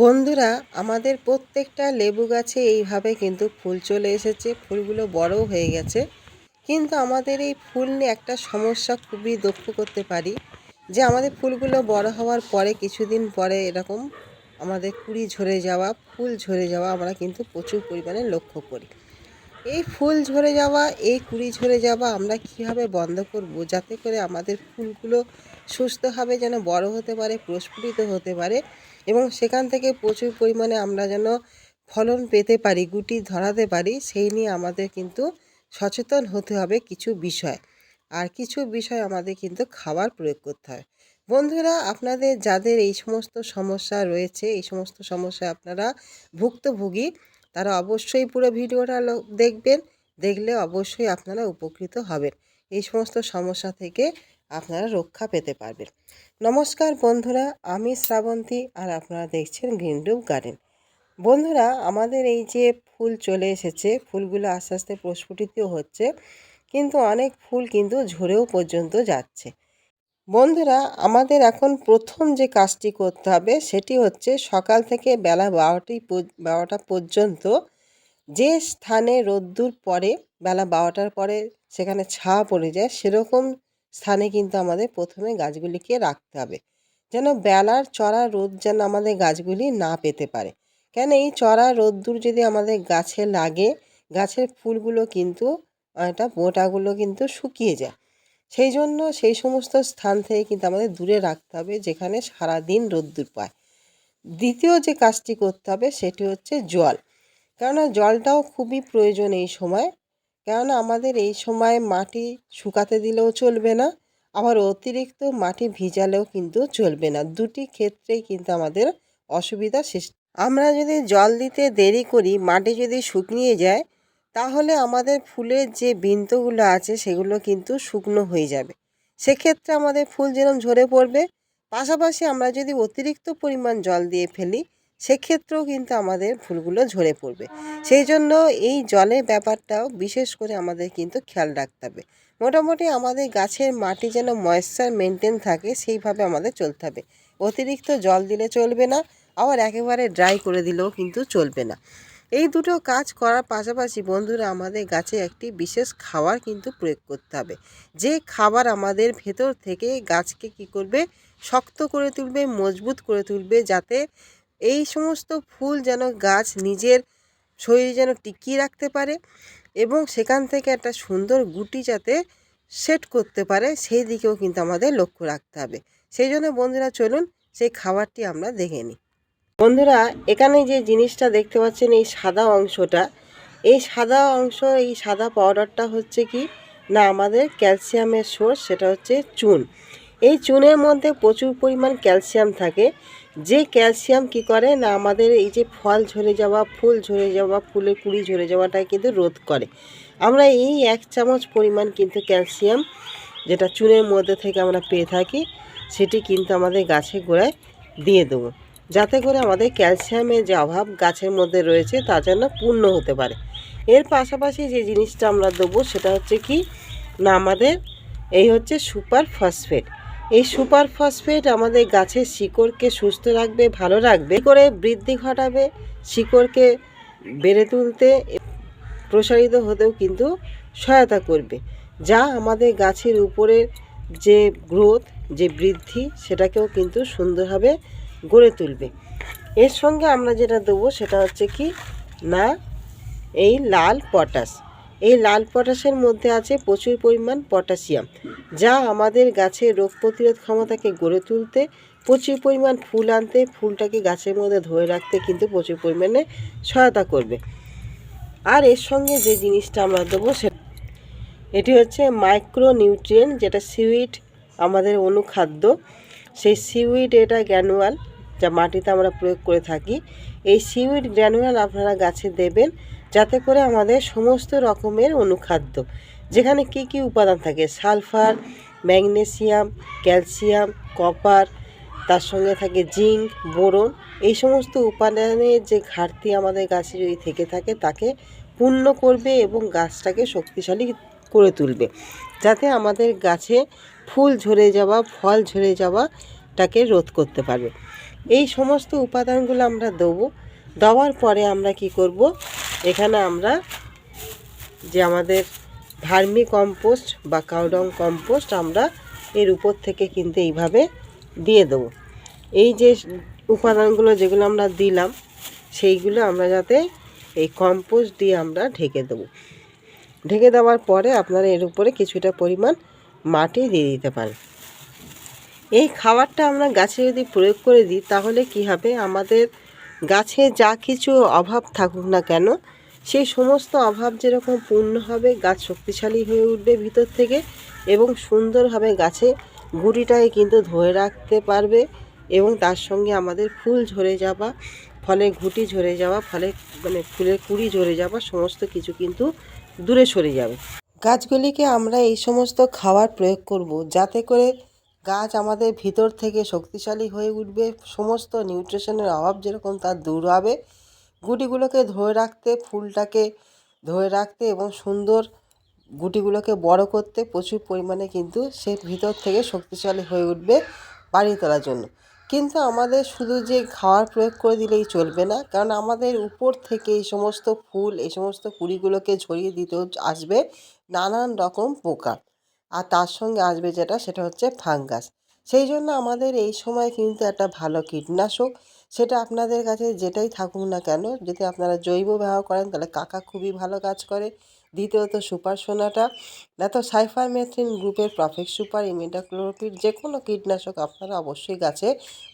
বন্ধুরা, আমাদের প্রত্যেকটা লেবু গাছে এইভাবে কিন্তু ফুল চলে এসেছে। ফুলগুলো বড়ও হয়ে গেছে, কিন্তু আমাদের এই ফুল নিয়ে একটা সমস্যা খুবই লক্ষ্য করতে পারি যে আমাদের ফুলগুলো বড় হওয়ার পরে কিছুদিন পরে এরকম আমাদের কুঁড়ি ঝরে যাওয়া, ফুল ঝরে যাওয়া আমরা কিন্তু প্রচুর পরিমাণে লক্ষ্য করি। এই ফুল ঝরে যাওয়া, এই কুঁড়ি ঝরে যাওয়া আমরা কীভাবে বন্ধ করব, যাতে করে আমাদের ফুলগুলো সুস্থভাবে যেন বড় হতে পারে, প্রস্ফুটিত হতে পারে এবং সেখান থেকে প্রচুর পরিমাণে আমরা যেন ফলন পেতে পারি, গুটি ধরাতে পারি, সেই নিয়ে আমাদের কিন্তু সচেতন হতে হবে কিছু বিষয়। আর কিছু বিষয় আমাদের কিন্তু খাবার প্রয়োগ করতে হয়। বন্ধুরা, আপনাদের যাদের এই সমস্ত সমস্যা রয়েছে, এই সমস্ত সমস্যায় আপনারা ভুক্তভোগী, তারা অবশ্যই পুরো ভিডিওটা দেখবেন। দেখলে অবশ্যই আপনারা উপকৃত হবেন, এই সমস্ত সমস্যা থেকে আপনারা রক্ষা পেতে পারবেন। নমস্কার বন্ধুরা, আমি শ্রাবন্তী আর আপনারা দেখছেন গ্রিন রুম গার্ডেন। বন্ধুরা, আমাদের এই যে ফুল চলে এসেছে, ফুলগুলো আস্তে আস্তে প্রস্ফুটিত হচ্ছে, কিন্তু অনেক ফুল কিন্তু ঝরেও পর্যন্ত যাচ্ছে। বন্ধুরা, আমাদের এখন প্রথম যে কাজটি করতে হবে সেটি হচ্ছে সকাল থেকে বেলা 12টা পর্যন্ত যে স্থানে রোদ্দুর পড়ে, বেলা 12টার পরে সেখানে ছায়া পড়ে যায়, সেরকম স্থানে কিন্তু আমাদের প্রথমে গাছগুলিকে রাখতে হবে, যেন বেলার চড়া রোদ যেন আমাদের গাছগুলি না পেতে পারে। কেন, এই চড়া রোদ্দুর যদি আমাদের গাছে লাগে, গাছের ফুলগুলো কিন্তু বোঁটাগুলো কিন্তু শুকিয়ে যায়। সেই জন্য সেই সমস্ত স্থান থেকে কিন্তু আমাদের দূরে রাখতে হবে, যেখানে সারাদিন রোদ্দুর পায়। দ্বিতীয় যে কাজটি করতে হবে সেটি হচ্ছে জল। কেননা জলটাও খুবই প্রয়োজন এই সময়। কেননা আমাদের এই সময় মাটি শুকাতে দিলেও চলবে না, আবার অতিরিক্ত মাটি ভিজালেও কিন্তু চলবে না। দুটি ক্ষেত্রেই কিন্তু আমাদের অসুবিধা সৃষ্টি। আমরা যদি জল দিতে দেরি করি, মাটি যদি শুকিয়ে যায়, তাহলে আমাদের ফুলের যে বিন্দুগুলো আছে সেগুলো কিন্তু শুকনো হয়ে যাবে। সেক্ষেত্রে আমাদের ফুল যেরকম ঝরে পড়বে। পাশাপাশি আমরা যদি অতিরিক্ত পরিমাণ জল দিয়ে ফেলি, সেক্ষেত্রেও কিন্তু আমাদের ফুলগুলো ঝরে পড়বে। সেই জন্য এই জলের ব্যাপারটাও বিশেষ করে আমাদের কিন্তু খেয়াল রাখতে হবে। মোটামুটি আমাদের গাছের মাটি যেন ময়েশ্চার মেনটেন থাকে, সেইভাবে আমাদের চলতে হবে। অতিরিক্ত জল দিলে চলবে না, আবার একেবারে ড্রাই করে দিলেও কিন্তু চলবে না। এই দুটো কাজ করার পাশাপাশি বন্ধুরা, আমাদের গাছে একটি বিশেষ খাবার কিন্তু প্রয়োগ করতে হবে, যে খাবার আমাদের ভেতর থেকে গাছকে কি করবে, শক্ত করে তুলবে, মজবুত করে তুলবে, যাতে এই সমস্ত ফুল যেন গাছ নিজের শরীরে যেন টিকিয়ে রাখতে পারে এবং সেখান থেকে একটা সুন্দর গুটি যাতে সেট করতে পারে, সেই দিকেও কিন্তু আমাদের লক্ষ্য রাখতে হবে। সেই জন্য বন্ধুরা, চলুন সেই খাবারটি আমরা দেখে নিই। বন্ধুরা, এখানে যে জিনিসটা দেখতে পাচ্ছেন, এই সাদা অংশটা, এই সাদা অংশ, এই সাদা পাউডারটা হচ্ছে কি না আমাদের ক্যালসিয়ামের সোর্স, সেটা হচ্ছে চুন। এই চুনের মধ্যে প্রচুর পরিমাণ ক্যালসিয়াম থাকে, যে ক্যালসিয়াম কি করে না আমাদের এই যে ফল ঝরে যাওয়া, ফুল ঝরে যাওয়া, ফুলের কুঁড়ি ঝরে যাওয়াটা কিন্তু রোধ করে। আমরা এই 1 চামচ পরিমাণ কিন্তু ক্যালসিয়াম, যেটা চুনের মধ্যে থেকে আমরা পেয়ে থাকি, সেটি কিন্তু আমাদের গাছের গোড়ায় দিয়ে দেবো, যাতে করে আমাদের ক্যালসিয়ামের যে অভাব গাছের মধ্যে রয়েছে তা যেন পূর্ণ হতে পারে। এর পাশাপাশি যে জিনিসটা আমরা দেবো সেটা হচ্ছে কি না আমাদের এই হচ্ছে সুপার ফসফেট। এই সুপার ফসফেট আমাদের গাছের শিকড়কে সুস্থ রাখবে, ভালো রাখবে, করে বৃদ্ধি ঘটাবে, শিকড়কে বেড়ে তুলতে, প্রসারিত হতেও কিন্তু সহায়তা করবে, যা আমাদের গাছের উপরের যে গ্রোথ, যে বৃদ্ধি, সেটাকেও কিন্তু সুন্দরভাবে গড়ে তুলবে। এর সঙ্গে আমরা যেটা দেবো সেটা হচ্ছে কি না এই লাল পটাশ। এই লাল পটাশের মধ্যে আছে প্রচুর পরিমাণ পটাশিয়াম, যা আমাদের গাছের রোগ প্রতিরোধ ক্ষমতাকে গড়ে তুলতে, প্রচুর পরিমাণ ফুল আনতে, ফুলটাকে গাছের মধ্যে ধরে রাখতে কিন্তু প্রচুর পরিমাণে সহায়তা করবে। আর এর সঙ্গে যে জিনিসটা আমরা দেবো এটি হচ্ছে মাইক্রো নিউট্রিয়েন্ট, যেটা সিউইড আমাদের অনুখাদ্য। সেই সিউইড এটা গ্র্যানুয়াল, যা মাটিতে আমরা প্রয়োগ করে থাকি। এই সিউইড গ্র্যানুয়াল আপনারা গাছে দেবেন, যাতে করে আমাদের সমস্ত রকমের অনুখাদ্য, যেখানে কি কি উপাদান থাকে, সালফার, ম্যাগনেসিয়াম, ক্যালসিয়াম, কপার, তার সঙ্গে থাকে জিঙ্ক, বোরন, এই সমস্ত উপাদানের যে ঘাটতি আমাদের গাছে যদি থেকে থাকে তাকে পূর্ণ করবে এবং গাছটাকে শক্তিশালী করে তুলবে, যাতে আমাদের গাছে ফুল ঝরে যাওয়া, ফল ঝরে যাওয়া রোগটাকে রোধ করতে পারবে। এই সমস্ত উপাদানগুলো আমরা দেবো। দেওয়ার পরে আমরা কি করব, এখানে আমরা যে আমাদের ভার্মি কম্পোস্ট বা কাউডং কম্পোস্ট আমরা এর উপর থেকে কিন্তু এইভাবে দিয়ে দেবো। এই যে উপাদানগুলো যেগুলো আমরা দিলাম সেইগুলো আমরা যাতে এই কম্পোস্ট দিয়ে আমরা ঢেকে দেবো। ঢেকে দেওয়ার পরে আপনারা এর উপরে কিছুটা পরিমাণ মাটি দিয়ে দিতে পারেন। এই খাবারটা আমরা গাছে যদি প্রয়োগ করে দিই তাহলে কি হবে, আমাদের গাছে যা কিছু অভাব থাকুক না কেন সেই সমস্ত অভাব যেরকম পূর্ণ হবে, গাছ শক্তিশালী হয়ে উঠবে ভিতর থেকে এবং সুন্দরভাবে গাছে গুটিটাকে কিন্তু ধরে রাখতে পারবে এবং তার সঙ্গে আমাদের ফুল ঝরে যাওয়া, ফলে ঘুটি ঝরে যাওয়া, ফলে ফুলের কুঁড়ি ঝরে যাওয়া সমস্ত কিছু কিন্তু দূরে সরে যাবে। গাছগুলিকে আমরা এই সমস্ত খাবার প্রয়োগ করব যাতে করে গাছ আমাদের ভিতর থেকে শক্তিশালী হয়ে উঠবে, সমস্ত নিউট্রিশনের অভাব যেরকম তার দূর হবে, গুটিগুলোকে ধরে রাখতে, ফুলটাকে ধরে রাখতে এবং সুন্দর গুটিগুলোকে বড় করতে প্রচুর পরিমাণে কিন্তু সে ভিতর থেকে শক্তিশালী হয়ে উঠবে বাড়ি তোলার জন্য। কিন্তু আমাদের শুধু যে খাওয়ার প্রয়োগ করে দিলেই চলবে না, কারণ আমাদের উপর থেকে এই সমস্ত ফুল, এই সমস্ত কুড়িগুলোকে ছড়িয়ে দিতেও আসবে নানান রকম পোকা, আর তার সঙ্গে আসবে সেটা হচ্ছে ফাঙ্গাস। সেই জন্য আমাদের এই সময় কিন্তু একটা ভালো কীটনাশক, সেটা আপনাদের কাছে যেটাই থাকুক না কেন, যদি আপনারা জৈব ব্যবহার করেন তাহলে কাকা খুবই ভালো কাজ করে। দ্বিতীয়ত সুপার সোনাটা, না তো সাইফারমেথ্রিন গ্রুপের প্রফেক্ট সুপার, ইমিডাক্লোরপিড, যে কোনো কীটনাশক আপনারা অবশ্যই গাছে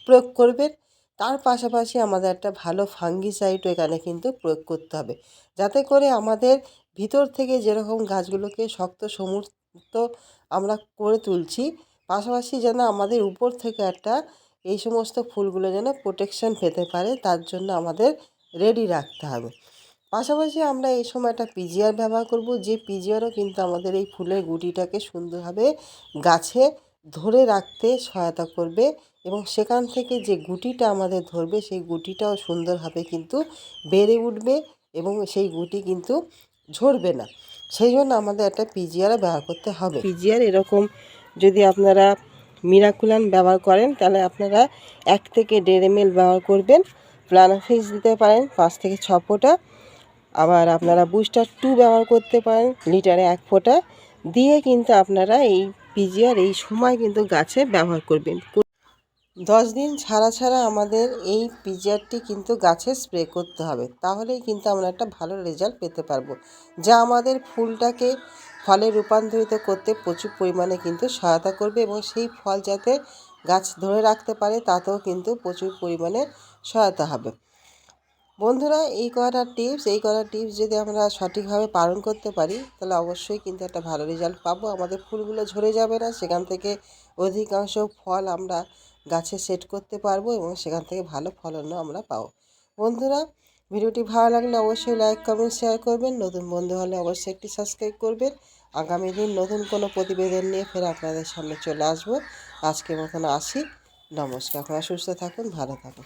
প্রয়োগ করবেন। তার পাশাপাশি আমাদের একটা ভালো ফাঙ্গিসাইডও এখানে কিন্তু প্রয়োগ করতে হবে, যাতে করে আমাদের ভিতর থেকে যেরকম গাছগুলোকে শক্ত সমৃদ্ধ আমরা করে তুলছি, পাশাপাশি যেন আমাদের উপর থেকে একটা এই সমস্ত ফুলগুলো যেন প্রোটেকশন পেতে পারে, তার জন্য আমাদের রেডি রাখতে হবে। পাশাপাশি আমরা এই সময় একটা পিজিআর ব্যবহার করব, যে পিজিআরও কিন্তু আমাদের এই ফুলের গুটিটাকে সুন্দরভাবে গাছে ধরে রাখতে সহায়তা করবে এবং সেখান থেকে যে গুটিটা আমাদের ধরবে সেই গুটিটাও সুন্দরভাবে কিন্তু বেড়ে উঠবে এবং সেই গুটি কিন্তু ঝরবে না। সেই জন্য আমাদের একটা পিজিআর ব্যবহার করতে হবে। পিজিআর এরকম যদি আপনারা মিরাকুলান ব্যবহার করেন তাহলে আপনারা 1 থেকে 1.5 ml ব্যবহার করবেন। প্লানাফিক্স দিতে পারেন 5 থেকে 6 ফোঁটা। আবার আপনারা বুস্টার 2 ব্যবহার করতে পারেন লিটারে 1 ফোঁটা দিয়ে কিন্তু আপনারা এই পিজিআর এই সময় কিন্তু গাছে ব্যবহার করবেন। 10 দিন ছাড়া ছাড়া আমাদের এই পিজিআরটি কিন্তু গাছে স্প্রে করতে হবে, তাহলেই কিন্তু আমরা একটা ভালো রেজাল্ট পেতে পারবো, যা আমাদের ফুলটাকে ফলে রূপান্তরিত করতে প্রচুর পরিমাণে কিন্তু সহায়তা করবে এবং সেই ফল যাতে গাছ ধরে রাখতে পারে তাতেও কিন্তু প্রচুর পরিমাণে সহায়তা হবে। বন্ধুরা, এই কটা টিপস যদি আমরা সঠিকভাবে পালন করতে পারি তাহলে অবশ্যই কিন্তু একটা ভালো রেজাল্ট পাবো। আমাদের ফুলগুলো ঝরে যাবে না, সেখান থেকে অধিকাংশ ফল আমরা গাছে সেট করতে পারবো এবং সেখান থেকে ভালো ফলনও আমরা পাবো। বন্ধুরা, ভিডিওটি ভালো লাগলে অবশ্যই লাইক, কমেন্ট, শেয়ার করবেন। নতুন বন্ধু হলে অবশ্যই একটি সাবস্ক্রাইব করবেন। আগামী দিন নতুন কোনো প্রতিবেদন নিয়ে ফের আপনাদের সামনে চলে আসবো। আজকের মতন আসি, নমস্কার। আপনারা সুস্থ থাকুন, ভালো থাকুন।